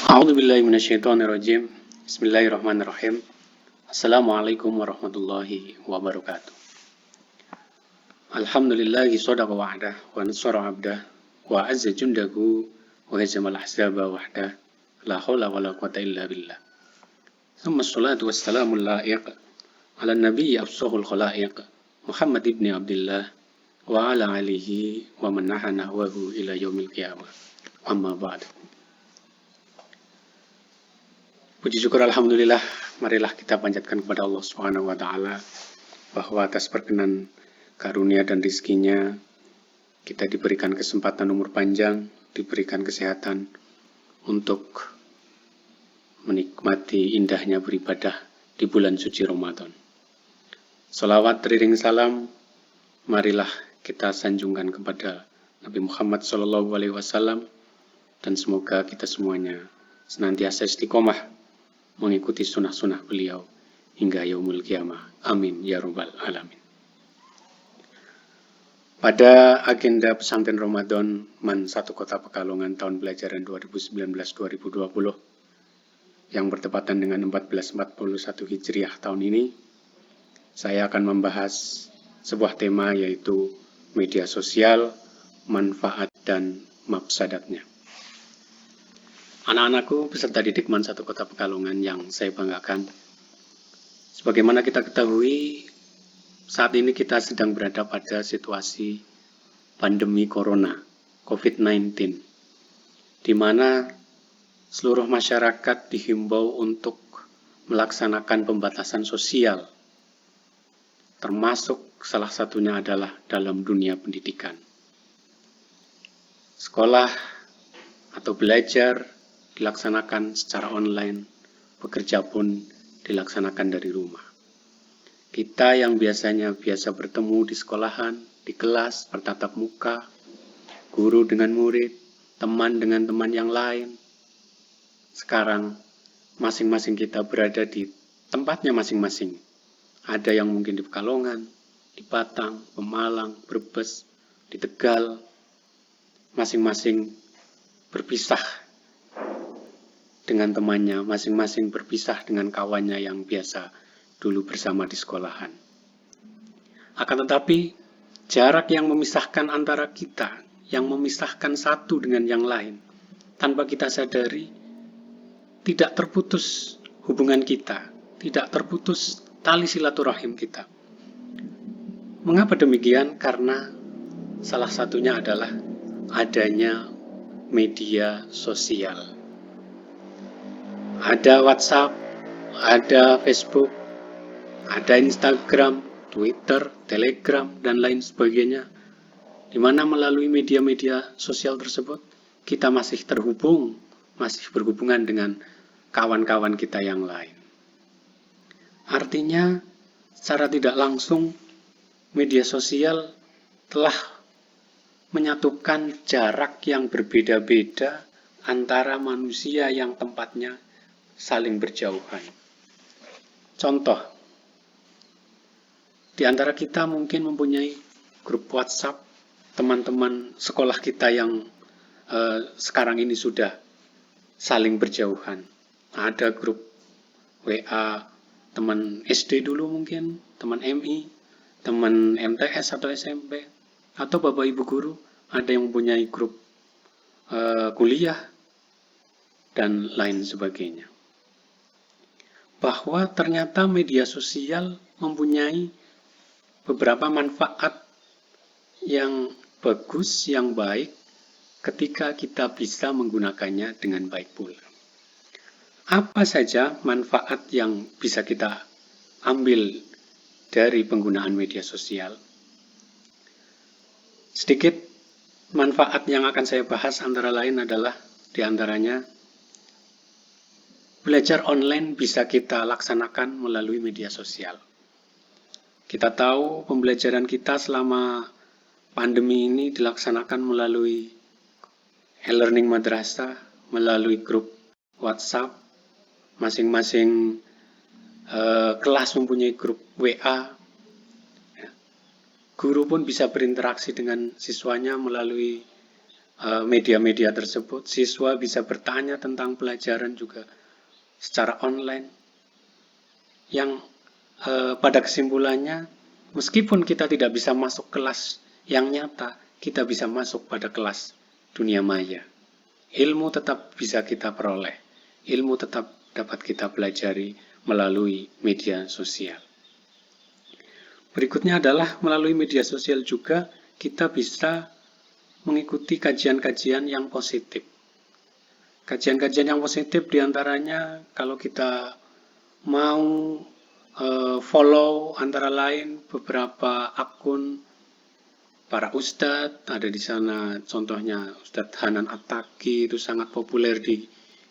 A'udzubillahi minasyaitonirrajim. Bismillahirrahmanirrahim. Assalamualaikum warahmatullahi wabarakatuh. Alhamdulillahi sadaqa wa'dah wa nasara 'abdah wa azza jundahu wa hazamal ahzaba wahdah. La haula wala quwata illa billah. Thumma assalatu wassalamu la'iq ala nabiyyi afsahul khalaiq Muhammad ibn Abdullah wa ala alihi wa man nahana wahu ila yaumil qiyamah. Amma ba'd. Puji syukur alhamdulillah, marilah kita panjatkan kepada Allah Subhanahu wa taala bahwa atas perkenan karunia dan rizkinya kita diberikan kesempatan umur panjang, diberikan kesehatan untuk menikmati indahnya beribadah di bulan suci Ramadan. Salawat teriring salam, marilah kita sanjungkan kepada Nabi Muhammad SAW dan semoga kita semuanya senantiasa istiqomah mengikuti sunnah-sunnah beliau hingga yaumul qiyamah. Amin ya rabbal alamin. Pada agenda pesantren Ramadan MAN 1 Kota Pekalongan tahun pelajaran 2019-2020 yang bertepatan dengan 1441 Hijriah tahun ini, saya akan membahas sebuah tema yaitu media sosial, manfaat dan mafsadatnya. Anak-anakku peserta didik MAN 1 Kota Pekalongan yang saya banggakan, sebagaimana kita ketahui, saat ini kita sedang berada pada situasi pandemi Corona, COVID-19, di mana seluruh masyarakat dihimbau untuk melaksanakan pembatasan sosial, termasuk salah satunya adalah dalam dunia pendidikan. Sekolah atau belajar dilaksanakan secara online, bekerja pun dilaksanakan dari rumah. Kita yang biasanya biasa bertemu di sekolahan, di kelas, bertatap muka, guru dengan murid, teman dengan teman yang lain, sekarang masing-masing kita berada di tempatnya masing-masing. Ada yang mungkin di Pekalongan, di Batang, Pemalang, Brebes, di Tegal, masing-masing berpisah dengan temannya, masing-masing berpisah dengan kawannya yang biasa dulu bersama di sekolahan. Akan tetapi, jarak yang memisahkan antara kita, yang memisahkan satu dengan yang lain, tanpa kita sadari, tidak terputus hubungan kita, tidak terputus tali silaturahim kita. Mengapa demikian? Karena salah satunya adalah adanya media sosial. Ada WhatsApp, ada Facebook, ada Instagram, Twitter, Telegram, dan lain sebagainya, di mana melalui media-media sosial tersebut, kita masih terhubung, masih berhubungan dengan kawan-kawan kita yang lain. Artinya, secara tidak langsung, media sosial telah menyatukan jarak yang berbeda-beda antara manusia yang tempatnya saling berjauhan. Contoh, di antara kita mungkin mempunyai grup WhatsApp teman-teman sekolah kita yang sekarang ini sudah saling berjauhan. Ada grup WA teman SD dulu mungkin, teman MI, teman MTS atau SMP, atau Bapak Ibu guru, ada yang mempunyai grup kuliah, dan lain sebagainya. Bahwa ternyata media sosial mempunyai beberapa manfaat yang bagus, yang baik, ketika kita bisa menggunakannya dengan baik pula. Apa saja manfaat yang bisa kita ambil dari penggunaan media sosial? Sedikit manfaat yang akan saya bahas antara lain adalah diantaranya belajar online bisa kita laksanakan melalui media sosial. Kita tahu pembelajaran kita selama pandemi ini dilaksanakan melalui e-learning madrasah, melalui grup WhatsApp, masing-masing kelas mempunyai grup WA. Guru pun bisa berinteraksi dengan siswanya melalui media-media tersebut. Siswa bisa bertanya tentang pelajaran juga secara online, yang pada kesimpulannya, meskipun kita tidak bisa masuk kelas yang nyata, kita bisa masuk pada kelas dunia maya. Ilmu tetap bisa kita peroleh, ilmu tetap dapat kita pelajari melalui media sosial. Berikutnya adalah melalui media sosial juga kita bisa mengikuti kajian-kajian yang positif. Kajian-kajian yang positif diantaranya kalau kita mau follow antara lain beberapa akun para ustadz, ada di sana contohnya Ustadz Hanan At-Taqi, itu sangat populer di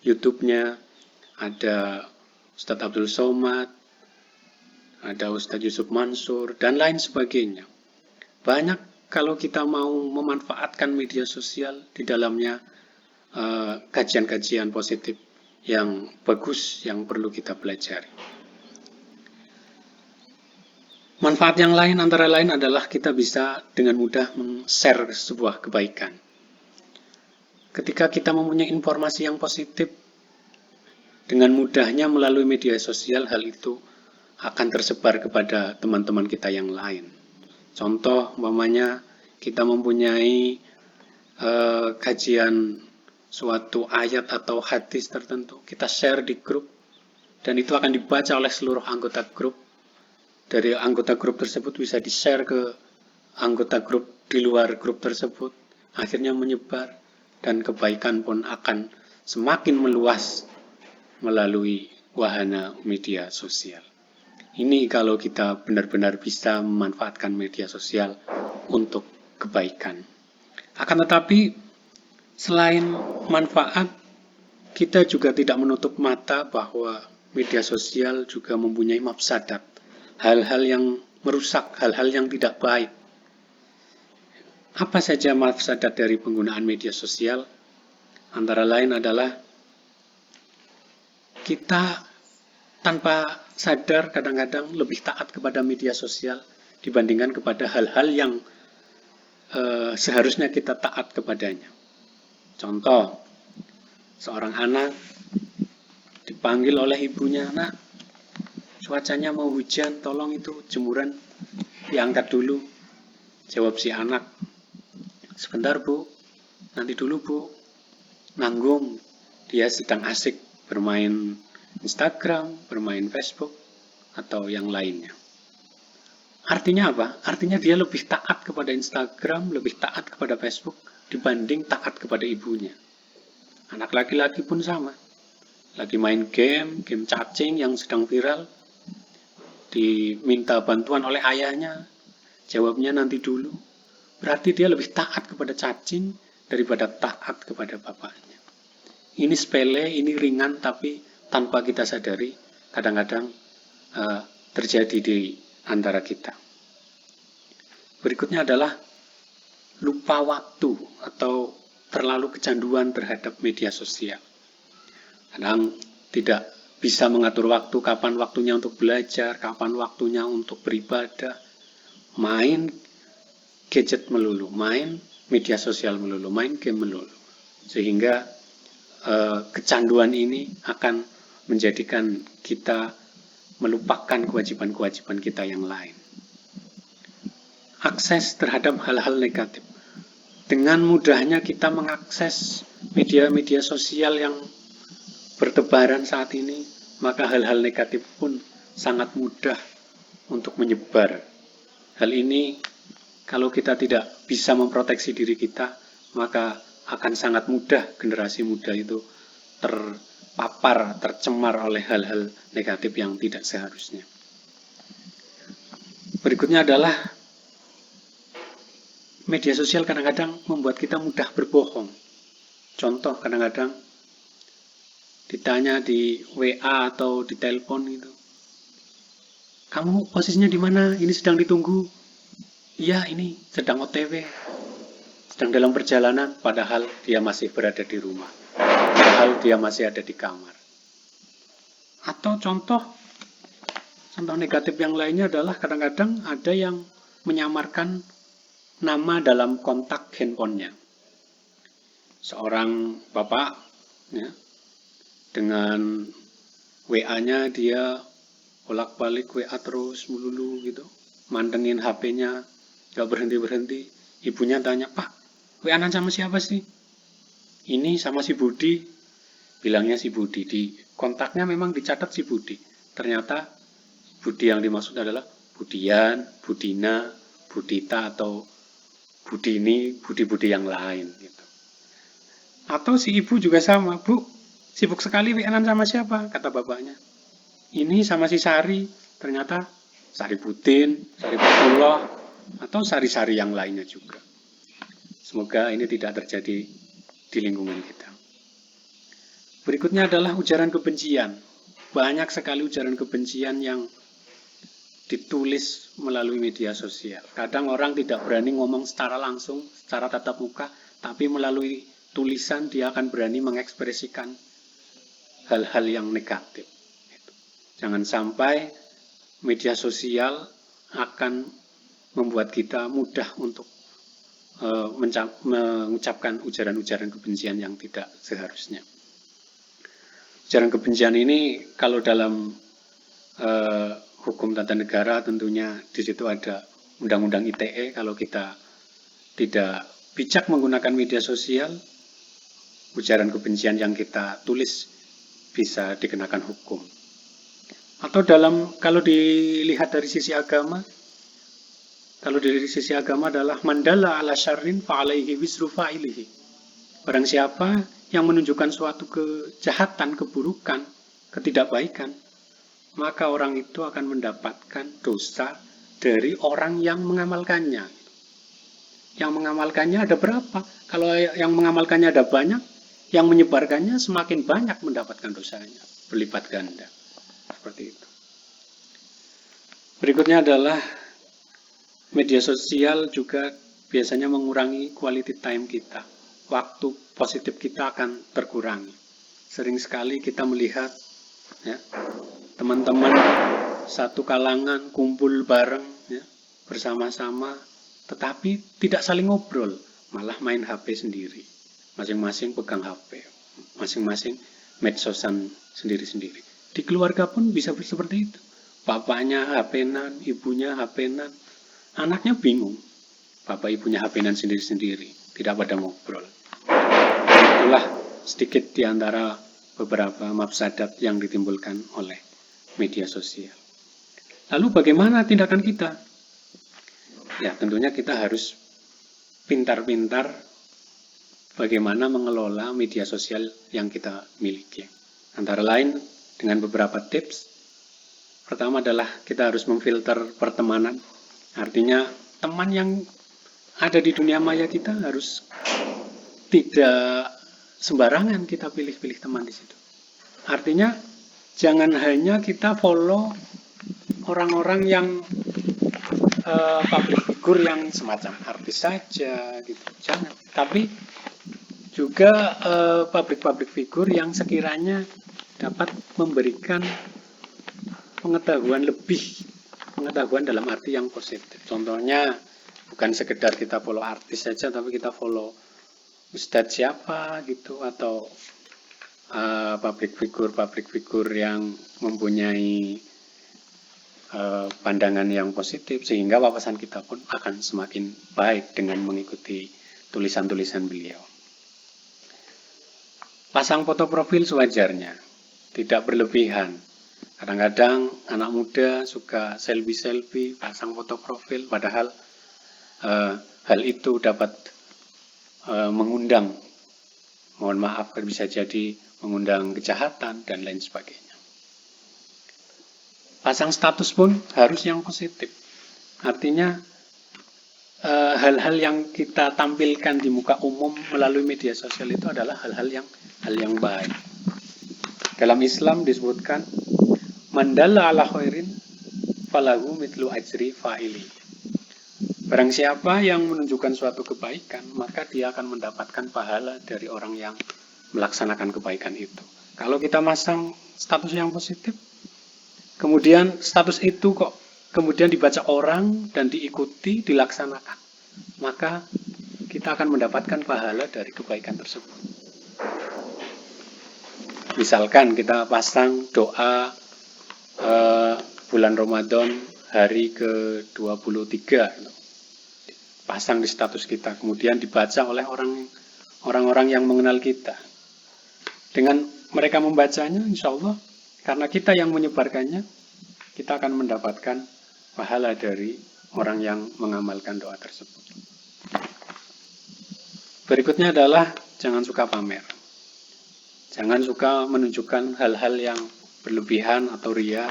YouTube-nya. Ada Ustadz Abdul Somad, ada Ustadz Yusuf Mansur, dan lain sebagainya. Banyak kalau kita mau memanfaatkan media sosial, di dalamnya kajian-kajian positif yang bagus yang perlu kita pelajari. Manfaat yang lain antara lain adalah kita bisa dengan mudah men-share sebuah kebaikan. Ketika kita mempunyai informasi yang positif, dengan mudahnya melalui media sosial hal itu akan tersebar kepada teman-teman kita yang lain. Contoh, umpamanya kita mempunyai kajian suatu ayat atau hadis tertentu, kita share di grup, dan itu akan dibaca oleh seluruh anggota grup. Dari anggota grup tersebut bisa di-share ke anggota grup di luar grup tersebut, akhirnya menyebar, dan kebaikan pun akan semakin meluas melalui wahana media sosial. Ini kalau kita benar-benar bisa memanfaatkan media sosial untuk kebaikan. Akan tetapi, selain manfaat, kita juga tidak menutup mata bahwa media sosial juga mempunyai mafsadat. Hal-hal yang merusak, hal-hal yang tidak baik. Apa saja mafsadat dari penggunaan media sosial? Antara lain adalah kita tanpa sadar kadang-kadang lebih taat kepada media sosial dibandingkan kepada hal-hal yang seharusnya kita taat kepadanya. Contoh, seorang anak dipanggil oleh ibunya, "Nak, cuacanya mau hujan, tolong itu jemuran diangkat dulu." Jawab si anak, "Sebentar Bu, nanti dulu Bu." Nanggung, dia sedang asik bermain Instagram, bermain Facebook, atau yang lainnya. Artinya apa? Artinya dia lebih taat kepada Instagram, lebih taat kepada Facebook, dibanding taat kepada ibunya. Anak laki-laki pun sama. Lagi main game cacing yang sedang viral, diminta bantuan oleh ayahnya, jawabnya nanti dulu. Berarti dia lebih taat kepada cacing daripada taat kepada bapaknya. Ini sepele, ini ringan, tapi tanpa kita sadari kadang-kadang terjadi di antara kita. Berikutnya adalah lupa waktu atau terlalu kecanduan terhadap media sosial. Kadang tidak bisa mengatur waktu, kapan waktunya untuk belajar, kapan waktunya untuk beribadah, main gadget melulu, main media sosial melulu, main game melulu. Sehingga kecanduan ini akan menjadikan kita melupakan kewajiban-kewajiban kita yang lain. Akses terhadap hal-hal negatif. Dengan mudahnya kita mengakses media-media sosial yang bertebaran saat ini, maka hal-hal negatif pun sangat mudah untuk menyebar. Hal ini kalau kita tidak bisa memproteksi diri kita, maka akan sangat mudah generasi muda itu terpapar, tercemar oleh hal-hal negatif yang tidak seharusnya. Berikutnya adalah media sosial kadang-kadang membuat kita mudah berbohong. Contoh, kadang-kadang ditanya di WA atau di telepon gitu, "Kamu posisinya di mana? Ini sedang ditunggu." "Iya, ini sedang OTW, sedang dalam perjalanan," padahal dia masih berada di rumah, padahal dia masih ada di kamar. Atau contoh negatif yang lainnya adalah kadang-kadang ada yang menyamarkan nama dalam kontak handphonenya. seorang bapak ya, dengan WA-nya dia bolak-balik WA terus melulu gitu, mantengin HP-nya, gak berhenti-berhenti. Ibunya tanya, Pak, WA-an sama siapa sih? Ini sama si Budi, bilangnya si Budi. Di kontaknya memang dicatat si Budi. Ternyata Budi yang dimaksud adalah Budian, Budina, Budita, atau Budini, Budi-Budi yang lain gitu. Atau si ibu juga sama, Bu, sibuk sekali WA-an sama siapa? Kata bapaknya. Ini sama si Sari, ternyata Sari Budin, Sari Putullah, atau sari-sari yang lainnya juga. Semoga ini tidak terjadi di lingkungan kita. Berikutnya adalah ujaran kebencian. Banyak sekali ujaran kebencian yang ditulis melalui media sosial. Kadang orang tidak berani ngomong secara langsung, secara tatap muka, tapi melalui tulisan dia akan berani mengekspresikan hal-hal yang negatif. Jangan sampai media sosial akan membuat kita mudah untuk mengucapkan ujaran-ujaran kebencian yang tidak seharusnya. Ujaran kebencian ini kalau dalam hukum tata negara tentunya di situ ada undang-undang ITE. Kalau kita tidak bijak menggunakan media sosial, ujaran kebencian yang kita tulis bisa dikenakan hukum. Atau kalau dilihat dari sisi agama, adalah mandala ala syarrin fa'alaihi wisru fa'ilihi. Barang siapa yang menunjukkan suatu kejahatan, keburukan, ketidakbaikan, maka orang itu akan mendapatkan dosa dari orang yang mengamalkannya. Yang mengamalkannya ada berapa? Kalau yang mengamalkannya ada banyak, yang menyebarkannya semakin banyak mendapatkan dosanya, berlipat ganda. Seperti itu. Berikutnya adalah media sosial juga biasanya mengurangi quality time kita. Waktu positif kita akan terkurangi. Sering sekali kita melihat ya, teman-teman satu kalangan kumpul bareng ya, bersama-sama, tetapi tidak saling ngobrol, malah main HP sendiri. Masing-masing pegang HP, masing-masing medsosan sendiri-sendiri. Di keluarga pun bisa seperti itu. Bapaknya HP-nan, ibunya HP-nan, anaknya bingung. Bapak ibunya HP-nan sendiri-sendiri, tidak pada ngobrol. Itulah sedikit di antara beberapa mafsadat yang ditimbulkan oleh media sosial. Lalu bagaimana tindakan kita? Ya, tentunya kita harus pintar-pintar bagaimana mengelola media sosial yang kita miliki. Antara lain dengan beberapa tips. Pertama adalah kita harus memfilter pertemanan. Artinya teman yang ada di dunia maya kita harus tidak sembarangan kita pilih-pilih teman di situ. Artinya jangan hanya kita follow orang-orang yang public figure yang semacam artis saja gitu. Jangan. Tapi juga public figure yang sekiranya dapat memberikan pengetahuan dalam arti yang positif. Contohnya bukan sekedar kita follow artis saja, tapi kita follow ustadz siapa gitu, atau public figure yang mempunyai pandangan yang positif, sehingga wawasan kita pun akan semakin baik dengan mengikuti tulisan-tulisan beliau. Pasang foto profil sewajarnya, tidak berlebihan. Kadang-kadang anak muda suka selfie, pasang foto profil, padahal hal itu dapat mengundang, mohon maaf, bisa jadi mengundang kejahatan dan lain sebagainya. Pasang status pun harus yang positif. Artinya hal-hal yang kita tampilkan di muka umum melalui media sosial itu adalah hal yang baik. Dalam Islam disebutkan man dalla ala khairin falahu mithlu ajri fa'ili. Barang siapa yang menunjukkan suatu kebaikan, maka dia akan mendapatkan pahala dari orang yang melaksanakan kebaikan itu. Kalau kita masang status yang positif, kemudian status itu kemudian dibaca orang dan diikuti, dilaksanakan, maka kita akan mendapatkan pahala dari kebaikan tersebut. Misalkan kita pasang doa bulan Ramadan hari ke-23, pasang di status kita, kemudian dibaca oleh orang-orang yang mengenal kita. Dengan mereka membacanya, insya Allah, karena kita yang menyebarkannya, kita akan mendapatkan pahala dari orang yang mengamalkan doa tersebut. Berikutnya adalah jangan suka pamer. Jangan suka menunjukkan hal-hal yang berlebihan atau ria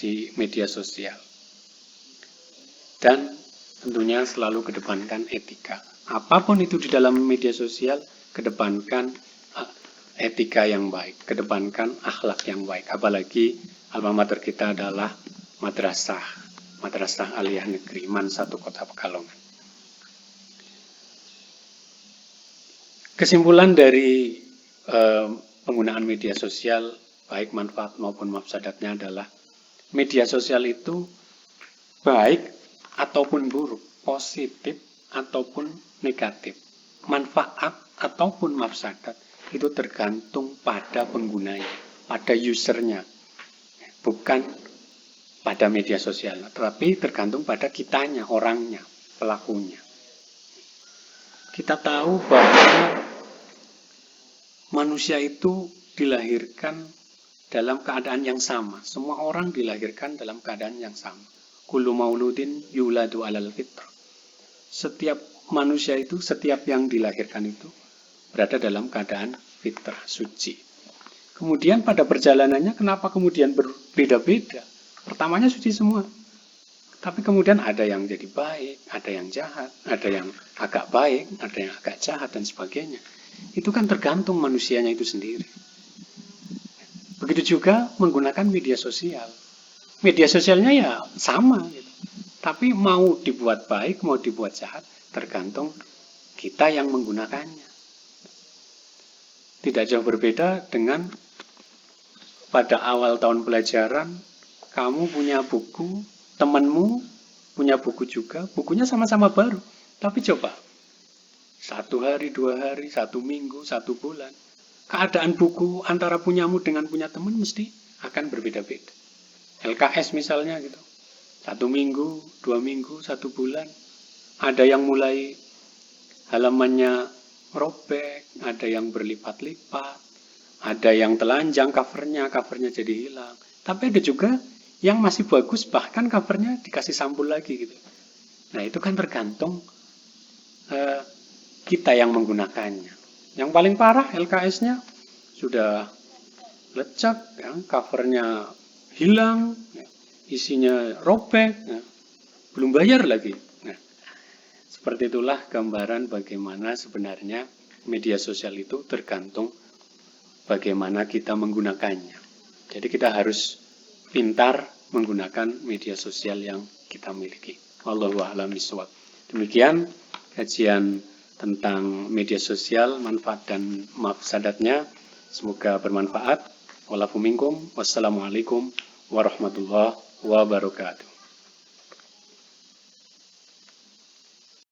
di media sosial. Dan tentunya selalu kedepankan etika. Apapun itu di dalam media sosial, kedepankan etika yang baik, kedepankan akhlak yang baik. Apalagi alma mater kita adalah Madrasah Aliyah Negeri MAN 1 Kota Pekalongan. Kesimpulan dari penggunaan media sosial, baik manfaat maupun mafsadatnya adalah media sosial itu baik ataupun buruk, positif ataupun negatif, manfaat ataupun mafsadat, itu tergantung pada penggunanya, pada usernya, bukan pada media sosial, tetapi tergantung pada kitanya, orangnya, pelakunya. Kita tahu bahwa manusia itu dilahirkan dalam keadaan yang sama. Semua orang dilahirkan dalam keadaan yang sama. Kullu mauludin yuladu alal fitrah. Setiap manusia itu, setiap yang dilahirkan itu berada dalam keadaan fitrah, suci. Kemudian pada perjalanannya kenapa kemudian berbeda-beda? Pertamanya suci semua. Tapi kemudian ada yang jadi baik, ada yang jahat, ada yang agak baik, ada yang agak jahat, dan sebagainya. Itu kan tergantung manusianya itu sendiri. Begitu juga menggunakan media sosial. Media sosialnya ya sama, gitu. Tapi mau dibuat baik, mau dibuat jahat, tergantung kita yang menggunakannya. Tidak jauh berbeda dengan pada awal tahun pelajaran, kamu punya buku, temanmu punya buku juga, bukunya sama-sama baru. Tapi coba, 1 hari, 2 hari, 1 minggu, 1 bulan, keadaan buku antara punyamu dengan punya teman mesti akan berbeda-beda. LKS misalnya gitu, 1 minggu, 2 minggu, 1 bulan, ada yang mulai halamannya robek, ada yang berlipat-lipat, ada yang telanjang covernya jadi hilang. Tapi ada juga yang masih bagus, bahkan covernya dikasih sampul lagi gitu. Nah itu kan tergantung kita yang menggunakannya. Yang paling parah LKS-nya sudah lecek, ya, covernya hilang, ya, isinya robek, ya, belum bayar lagi. Nah, seperti itulah gambaran bagaimana sebenarnya media sosial itu tergantung bagaimana kita menggunakannya. Jadi kita harus pintar menggunakan media sosial yang kita miliki. Wallahu a'lam bishawab. Demikian kajian tentang media sosial, manfaat dan mafsadatnya. Semoga bermanfaat. Walafu minkum. Wassalamualaikum warahmatullahi wabarakatuh.